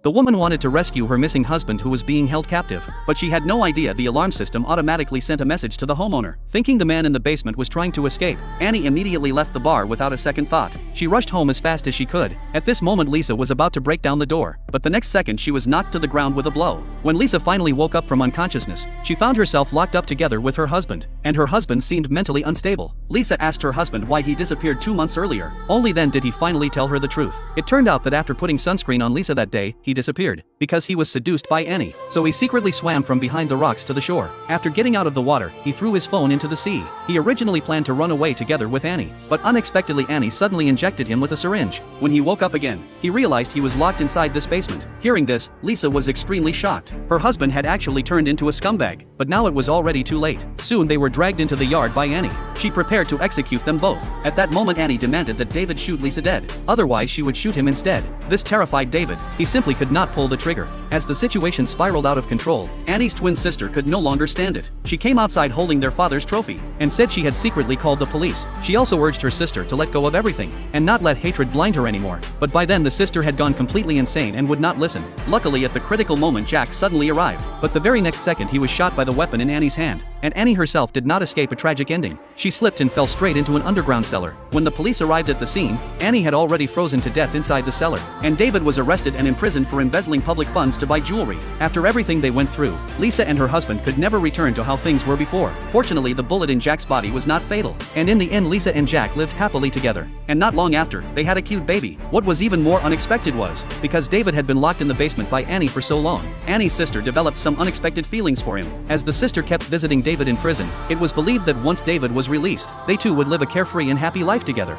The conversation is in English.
The woman wanted to rescue her missing husband who was being held captive, but she had no idea the alarm system automatically sent a message to the homeowner. Thinking the man in the basement was trying to escape, Annie immediately left the bar without a second thought. She rushed home as fast as she could. At this moment Lisa was about to break down the door, but the next second she was knocked to the ground with a blow. When Lisa finally woke up from unconsciousness, she found herself locked up together with her husband, and her husband seemed mentally unstable. Lisa asked her husband why he disappeared 2 months earlier. Only then did he finally tell her the truth. It turned out that after putting sunscreen on Lisa that day, he disappeared, because he was seduced by Annie. So he secretly swam from behind the rocks to the shore. After getting out of the water, he threw his phone into the sea. He originally planned to run away together with Annie, but unexpectedly Annie suddenly injected him with a syringe. When he woke up again, he realized he was locked inside this basement. Hearing this, Lisa was extremely shocked. Her husband had actually turned into a scumbag, but now it was already too late. Soon they were dragged into the yard by Annie. She prepared to execute them both. At that moment Annie demanded that David shoot Lisa dead, otherwise she would shoot him instead. This terrified David. He simply could not pull the trigger. As the situation spiraled out of control, Annie's twin sister could no longer stand it. She came outside holding their father's trophy, and said she had secretly called the police. She also urged her sister to let go of everything, and not let hatred blind her anymore. But by then the sister had gone completely insane and would not listen. Luckily at the critical moment Jack suddenly arrived, but the very next second he was shot by the weapon in Annie's hand, and Annie herself did not escape a tragic ending. She slipped and fell straight into an underground cellar. When the police arrived at the scene, Annie had already frozen to death inside the cellar, and David was arrested and imprisoned for embezzling public funds to buy jewelry. After everything they went through, Lisa and her husband could never return to how things were before. Fortunately the bullet in Jack's body was not fatal, and in the end Lisa and Jack lived happily together. And not long after, they had a cute baby. What was even more unexpected was, because David had been locked in the basement by Annie for so long, Annie's sister developed some unexpected feelings for him. As the sister kept visiting David in prison, it was believed that once David was released, they two would live a carefree and happy life together.